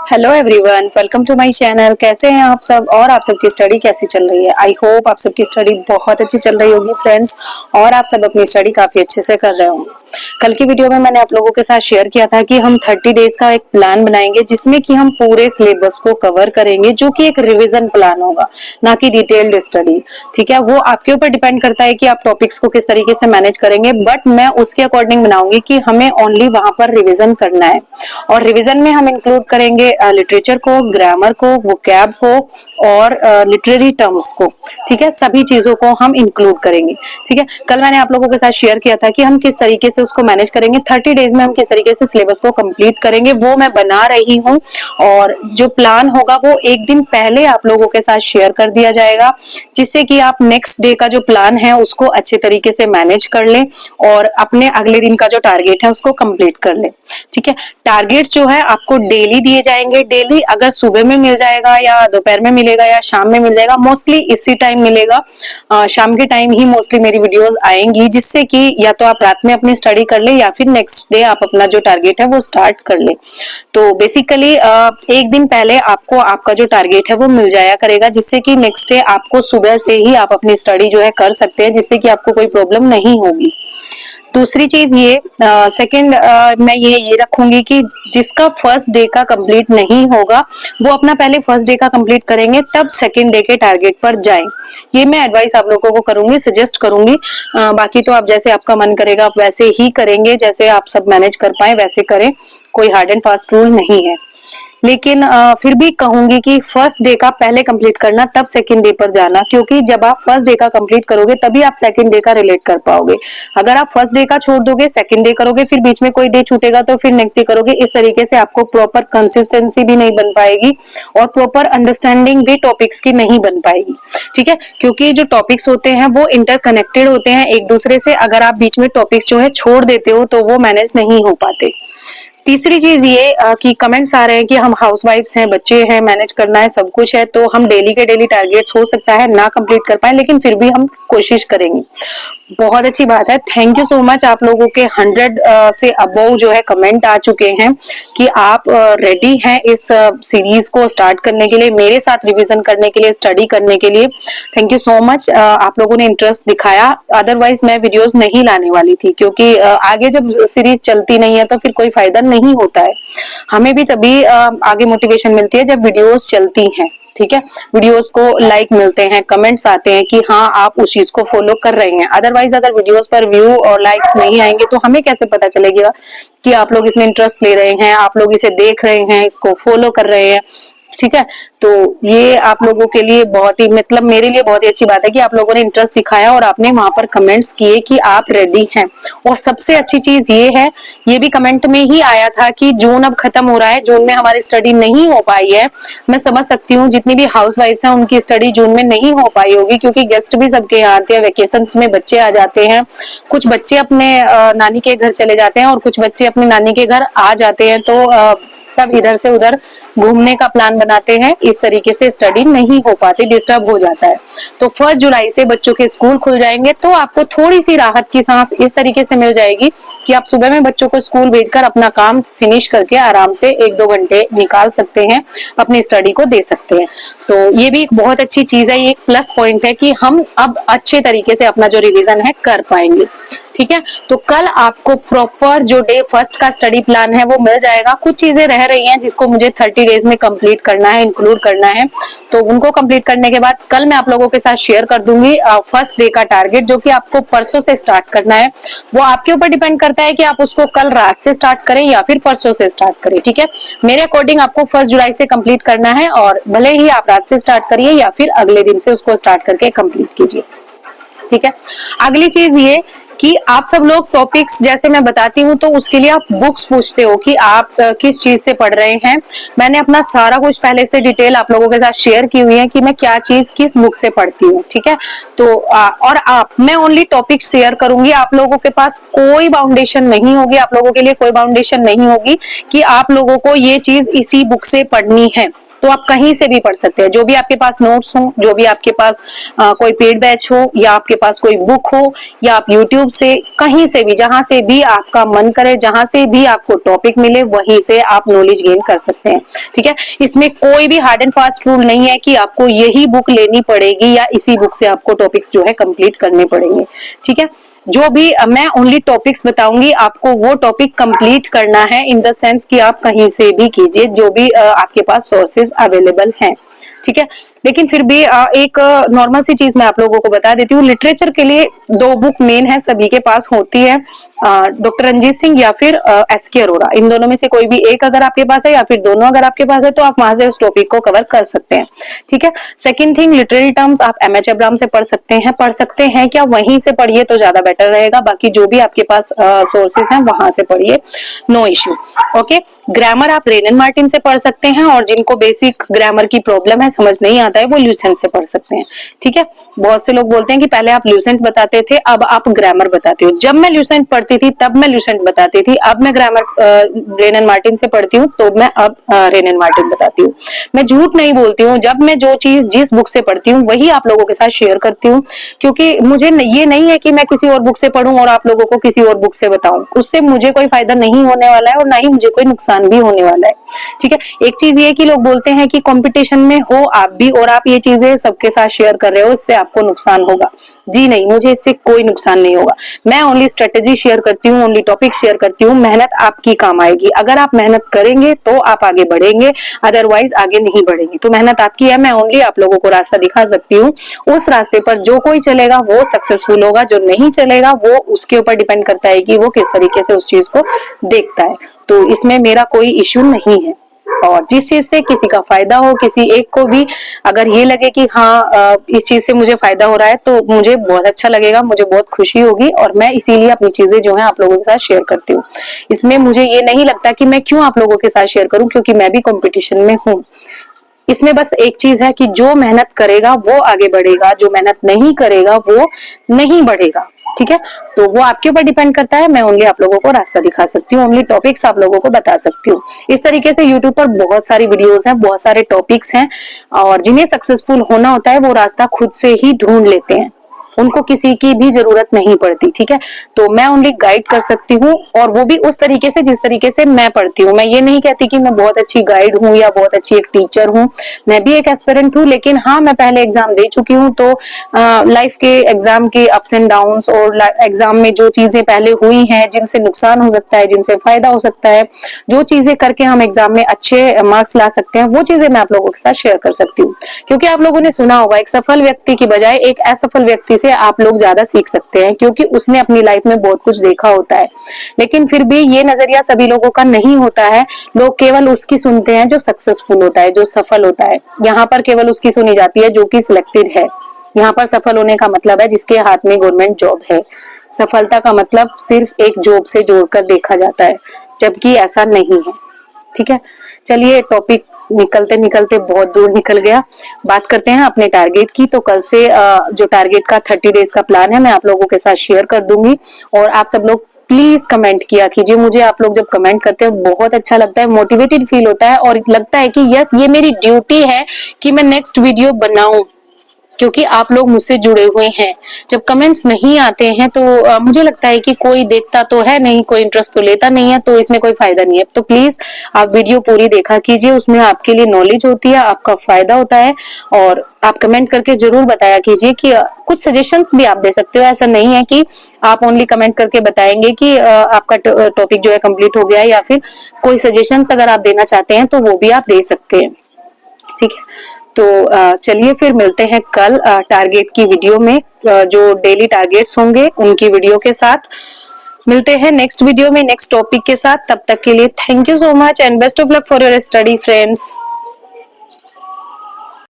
Hello everyone, welcome to my channel. कैसे हैं आप सब और आप सबकी स्टडी कैसी चल रही है? आई होप आप सबकी स्टडी बहुत अच्छी चल रही होगी फ्रेंड्स, और आप सब अपनी स्टडी काफी अच्छे से कर रहे होंगे। कल की वीडियो में मैंने आप लोगों के साथ शेयर किया था कि हम 30 डेज का एक प्लान बनाएंगे जिसमें कि हम पूरे सिलेबस को कवर करेंगे, जो कि एक रिवीजन प्लान होगा, ना कि डिटेल्ड स्टडी। ठीक है, वो आपके ऊपर डिपेंड करता है कि आप टॉपिक्स को किस तरीके से मैनेज करेंगे, बट मैं उसके अकॉर्डिंग बनाऊंगी कि हमें ओनली वहां पर रिवीजन करना है। और रिवीजन में हम इंक्लूड करेंगे लिटरेचर को, ग्रामर को, वोकैब को और लिटरेरी टर्म्स को। ठीक है, सभी चीजों को हम इंक्लूड करेंगे। ठीक है, कल मैंने आप लोगों के साथ शेयर किया था कि हम किस तरीके से उसको मैनेज करेंगे, 30 डेज में हम किस तरीके से सिलेबस को कंप्लीट करेंगे, वो मैं बना रही हूँ। और जो प्लान होगा वो एक दिन पहले आप लोगों के साथ शेयर कर दिया जाएगा, जिससे कि आप नेक्स्ट डे का जो प्लान है उसको अच्छे तरीके से मैनेज कर लें और अपने अगले दिन का जो टारगेट है उसको कंप्लीट कर लें। ठीक है, टारगेट जो है आपको डेली दिए जाएंगे। डेली अगर सुबह में मिल जाएगा या दोपहर में मिलेगा या शाम में मिल जाएगा, मोस्टली इसी टाइम मिलेगा। शाम के टाइम ही मोस्टली मेरी वीडियोस आएंगी, जिससे कि या तो आप रात में अपनी स्टडी कर ले या फिर नेक्स्ट डे आप अपना जो टारगेट है वो स्टार्ट कर ले। तो बेसिकली एक दिन पहले आपको आपका जो टारगेट है वो मिल जाया करेगा, जिससे कि नेक्स्ट डे आपको सुबह से ही आप अपनी स्टडी जो है कर सकते हैं, जिससे कि आपको कोई प्रॉब्लम नहीं होगी। दूसरी चीज ये सेकंड मैं ये रखूंगी कि जिसका फर्स्ट डे का कंप्लीट नहीं होगा वो अपना पहले फर्स्ट डे का कंप्लीट करेंगे, तब सेकंड डे के टारगेट पर जाएं। ये मैं एडवाइस आप लोगों को करूंगी, सजेस्ट करूंगी। बाकी तो आप जैसे आपका मन करेगा आप वैसे ही करेंगे, जैसे आप सब मैनेज कर पाए वैसे करें। कोई हार्ड एंड फास्ट रूल नहीं है, लेकिन फिर भी कहूंगी कि फर्स्ट डे का पहले कंप्लीट करना, तब सेकंड डे पर जाना, क्योंकि जब आप फर्स्ट डे का कंप्लीट करोगे तभी आप सेकंड डे का रिलेट कर पाओगे। अगर आप फर्स्ट डे का छोड़ दोगे, सेकंड डे करोगे, फिर बीच में कोई डे छूटेगा तो फिर नेक्स्ट डे करोगे, इस तरीके से आपको प्रॉपर कंसिस्टेंसी भी नहीं बन पाएगी और प्रॉपर अंडरस्टैंडिंग भी टॉपिक्स की नहीं बन पाएगी। ठीक है, क्योंकि जो टॉपिक्स होते हैं वो इंटरकनेक्टेड होते हैं एक दूसरे से। अगर आप बीच में टॉपिक्स जो है छोड़ देते हो तो वो मैनेज नहीं हो पाते। तीसरी चीज ये कि कमेंट्स आ रहे हैं कि हम हाउसवाइफ्स हैं, बच्चे हैं, मैनेज करना है, सब कुछ है, तो हम डेली के डेली टारगेट्स हो सकता है ना कंप्लीट कर पाए, लेकिन फिर भी हम कोशिश करेंगे। बहुत अच्छी बात है, थैंक यू सो मच। आप लोगों के 100 से अबव जो है कमेंट आ चुके हैं कि आप रेडी हैं इस सीरीज को स्टार्ट करने के लिए, मेरे साथ रिवीजन करने के लिए, स्टडी करने के लिए। थैंक यू सो मच, आप लोगों ने इंटरेस्ट दिखाया। अदरवाइज मैं वीडियोस नहीं लाने वाली थी, क्योंकि आगे जब सीरीज चलती नहीं है तो फिर कोई फायदा नहीं होता है। हमें भी तभी आगे मोटिवेशन मिलती है जब वीडियोस चलती हैं। ठीक है, वीडियोस को लाइक मिलते हैं, कमेंट्स आते हैं कि हाँ आप उस चीज को फॉलो कर रहे हैं। अदरवाइज अगर वीडियोस पर व्यू और लाइक्स नहीं आएंगे तो हमें कैसे पता चलेगा कि आप लोग इसमें इंटरेस्ट ले रहे हैं, आप लोग इसे देख रहे हैं, इसको फॉलो कर रहे हैं। ठीक है, तो ये आप लोगों के लिए बहुत ही, मतलब मेरे लिए बहुत ही अच्छी बात है कि आप लोगों ने इंटरेस्ट दिखाया और आपने वहां पर कमेंट्स किए कि आप रेडी हैं। और सबसे अच्छी चीज ये है, ये भी कमेंट में ही आया था कि जून अब खत्म हो रहा है, जून में हमारी स्टडी नहीं हो पाई है। मैं समझ सकती हूँ, जितनी भी हाउस वाइफ्स हैं उनकी स्टडी जून में नहीं हो पाई होगी, क्योंकि गेस्ट भी सबके यहाँ आते हैं, वेकेशन में बच्चे आ जाते हैं, कुछ बच्चे अपने नानी के घर चले जाते हैं और कुछ बच्चे अपने नानी के घर आ जाते हैं, तो सब इधर से उधर घूमने का प्लान बनाते हैं, इस तरीके से स्टडी नहीं हो पाती, डिस्टर्ब हो जाता है। तो 1 जुलाई से बच्चों के स्कूल खुल जाएंगे, तो आपको थोड़ी सी राहत की सांस इस तरीके से मिल जाएगी कि आप सुबह में बच्चों को स्कूल भेजकर अपना काम फिनिश करके आराम से 1-2 घंटे निकाल सकते हैं, अपनी स्टडी को दे सकते हैं। तो ये भी एक बहुत अच्छी चीज है, ये एक प्लस पॉइंट है कि हम अब अच्छे तरीके से अपना जो रिवीजन है कर पाएंगे। ठीक है, तो कल आपको प्रॉपर जो डे फर्स्ट का स्टडी प्लान है वो मिल जाएगा। कुछ चीजें रह रही हैं जिसको मुझे 30 डेज में कंप्लीट करना है, इंक्लूड करना है, तो उनको कंप्लीट करने के बाद कल मैं आप लोगों के साथ शेयर कर दूंगी फर्स्ट डे का टारगेट, जो कि आपको परसों से स्टार्ट करना है। वो आपके ऊपर डिपेंड करता है कि आप उसको कल रात से स्टार्ट करें या फिर परसों से स्टार्ट करें। ठीक है, मेरे अकॉर्डिंग आपको 1 जुलाई से कंप्लीट करना है, और भले ही आप रात से स्टार्ट करिए या फिर अगले दिन से उसको स्टार्ट करके कंप्लीट कीजिए। ठीक है, अगली चीज ये कि आप सब लोग टॉपिक्स जैसे मैं बताती हूँ तो उसके लिए आप बुक्स पूछते हो कि आप किस चीज से पढ़ रहे हैं। मैंने अपना सारा कुछ पहले से डिटेल आप लोगों के साथ शेयर की हुई है कि मैं क्या चीज किस बुक से पढ़ती हूँ। ठीक है, तो और मैं ओनली टॉपिक शेयर करूंगी, आप लोगों के पास कोई बाउंडेशन नहीं होगी, आप लोगों के लिए कोई बाउंडेशन नहीं होगी कि आप लोगों को ये चीज इसी बुक से पढ़नी है। तो आप कहीं से भी पढ़ सकते हैं। जो भी आपके पास नोट्स हो, जो भी आपके पास कोई पेड बैच हो, या आपके पास कोई बुक हो, या आप यूट्यूब से कहीं से भी, जहां से भी आपका मन करे, जहां से भी आपको टॉपिक मिले, वहीं से आप नॉलेज गेन कर सकते हैं। ठीक है, इसमें कोई भी हार्ड एंड फास्ट रूल नहीं है कि आपको यही बुक लेनी पड़ेगी या इसी बुक से आपको टॉपिक्स जो है कंप्लीट करने पड़ेंगे। ठीक है, जो भी मैं ओनली टॉपिक्स बताऊंगी, आपको वो टॉपिक कंप्लीट करना है, इन द सेंस कि आप कहीं से भी कीजिए, जो भी आपके पास सोर्सेज अवेलेबल हैं। ठीक है, लेकिन फिर भी एक नॉर्मल सी चीज मैं आप लोगों को बता देती हूँ। लिटरेचर के लिए 2 बुक मेन है, सभी के पास होती है, डॉक्टर रंजीत सिंह या फिर एस.के. अरोड़ा। इन दोनों में से कोई भी एक अगर आपके पास है या फिर दोनों अगर आपके पास है, तो आप वहां से उस टॉपिक को कवर कर सकते हैं। ठीक है, सेकंड थिंग, लिटरेरी टर्म्स आप एम.एच. अब्राहम से पढ़ सकते हैं क्या, वहीं से पढ़िए तो ज्यादा बेटर रहेगा। बाकी जो भी आपके पास सोर्सेज हैं वहां से पढ़िए, नो इश्यू। ओके, ग्रामर आप रेनन मार्टिन से पढ़ सकते हैं, और जिनको बेसिक ग्रामर की प्रॉब्लम है, समझ नहीं आता है, वो ल्यूसेंट से पढ़ सकते हैं। ठीक है, बहुत से लोग बोलते हैं कि पहले आप ल्यूसेंट बताते थे, अब आप ग्रामर बताते हो। जब मैं ल्यूसेंट पढ़ती थी तब मैं ल्यूसेंट बताती थी, अब मैं ग्रामर रेनन मार्टिन से पढ़ती हूँ, तो मैं अब रेनन मार्टिन बताती हूँ। मैं झूठ नहीं बोलती हूँ, जब मैं जो चीज जिस बुक से पढ़ती हूँ वही आप लोगों के साथ शेयर करती हूँ, क्योंकि मुझे ये नहीं है कि मैं किसी और बुक से पढ़ूं और आप लोगों को किसी और बुक से बताऊं, उससे मुझे कोई फायदा नहीं होने वाला है और ना ही मुझे कोई नुकसान भी होने वाला है। ठीक है, एक चीज ये कि लोग बोलते हैं कि कंपटीशन में हो आप भी और आप ये चीजें सबके साथ शेयर कर रहे हो, इससे आपको नुकसान होगा। जी नहीं, मुझे इससे कोई नुकसान नहीं होगा। मैं ओनली स्ट्रेटेजी शेयर करती हूँ, ओनली टॉपिक शेयर करती हूँ। मेहनत आपकी काम आएगी, अगर आप मेहनत करेंगे तो आप आगे बढ़ेंगे, अदरवाइज आगे नहीं बढ़ेंगे। तो मेहनत आपकी है, मैं ओनली आप लोगों को रास्ता दिखा सकती हूँ। उस रास्ते पर जो कोई चलेगा वो सक्सेसफुल होगा, जो नहीं चलेगा वो उसके ऊपर डिपेंड करता है कि वो किस तरीके से उस चीज को देखता है। तो इसमें मेरा कोई इश्यू नहीं है, और जिस चीज से किसी का फायदा हो, किसी एक को भी अगर ये लगे कि हाँ इस चीज से मुझे फायदा हो रहा है, तो मुझे बहुत अच्छा लगेगा, मुझे बहुत खुशी होगी, और मैं इसीलिए अपनी चीजें जो है आप लोगों के साथ शेयर करती हूँ। इसमें मुझे ये नहीं लगता कि मैं क्यों आप लोगों के साथ शेयर करूं, क्योंकि मैं भी कंपटीशन में हूँ। इसमें बस एक चीज है कि जो मेहनत करेगा वो आगे बढ़ेगा, जो मेहनत नहीं करेगा वो नहीं बढ़ेगा। ठीक है, तो वो आपके ऊपर डिपेंड करता है। मैं ओनली आप लोगों को रास्ता दिखा सकती हूँ, ओनली टॉपिक्स आप लोगों को बता सकती हूँ। इस तरीके से यूट्यूब पर बहुत सारी वीडियोस हैं, बहुत सारे टॉपिक्स हैं, और जिन्हें सक्सेसफुल होना होता है वो रास्ता खुद से ही ढूंढ लेते हैं, उनको किसी की भी जरूरत नहीं पड़ती। ठीक है, तो मैं ओनली गाइड कर सकती हूँ, और वो भी उस तरीके से जिस तरीके से मैं पढ़ती हूँ। मैं ये नहीं कहती कि मैं बहुत अच्छी गाइड हूँ या बहुत अच्छी एक टीचर हूँ, मैं भी एक एस्पिरेंट हूँ, लेकिन हाँ मैं पहले एग्जाम दे चुकी हूँ, तो लाइफ के एग्जाम के अप्स एंड डाउन्स और एग्जाम में जो चीजें पहले हुई हैं, जिनसे नुकसान हो सकता है, जिनसे फायदा हो सकता है, जो चीजें करके हम एग्जाम में अच्छे मार्क्स ला सकते हैं, वो चीजें मैं आप लोगों के साथ शेयर कर सकती हूँ। क्योंकि आप लोगों ने सुना होगा, एक सफल व्यक्ति की बजाय एक असफल व्यक्ति से आप लोग ज्यादा सीख सकते हैं, क्योंकि उसने अपनी लाइफ में बहुत कुछ देखा होता है। लेकिन फिर भी ये नजरिया सभी लोगों का नहीं होता है, लोग केवल उसकी सुनते हैं जो सक्सेसफुल होता है, जो सफल होता है। यहाँ पर केवल उसकी सुनी जाती है जो कि सिलेक्टेड है। यहाँ पर सफल होने का मतलब है जिसके हाथ में गवर्नमेंट जॉब है। सफलता का मतलब सिर्फ एक जॉब से जोड़कर देखा जाता है, जबकि ऐसा नहीं है। ठीक है, चलिए टॉपिक निकलते निकलते बहुत दूर निकल गया। बात करते हैं अपने टारगेट की। तो कल से जो टारगेट का 30 डेज का प्लान है मैं आप लोगों के साथ शेयर कर दूंगी, और आप सब लोग प्लीज कमेंट किया कीजिए। मुझे आप लोग जब कमेंट करते हैं बहुत अच्छा लगता है, मोटिवेटेड फील होता है, और लगता है कि यस ये मेरी ड्यूटी है कि मैं नेक्स्ट वीडियो बनाऊं, क्योंकि आप लोग मुझसे जुड़े हुए हैं। जब कमेंट्स नहीं आते हैं तो मुझे लगता है कि कोई देखता तो है नहीं, कोई इंटरेस्ट तो लेता नहीं है, तो इसमें कोई फायदा नहीं है। तो प्लीज आप वीडियो पूरी देखा कीजिए, उसमें आपके लिए नॉलेज होती है, आपका फायदा होता है, और आप कमेंट करके जरूर बताया कीजिए कि कुछ सजेशंस भी आप दे सकते हो। ऐसा नहीं है कि आप ओनली कमेंट करके बताएंगे कि आपका टॉपिक जो है कंप्लीट हो गया है, या फिर कोई सजेशंस अगर आप देना चाहते हैं तो वो भी आप दे सकते हैं। ठीक है, तो चलिए फिर मिलते हैं कल टारगेट की वीडियो में, जो डेली टारगेट्स होंगे उनकी वीडियो के साथ। मिलते हैं नेक्स्ट वीडियो में नेक्स्ट टॉपिक के साथ। तब तक के लिए thank you so much and best of luck for your study friends.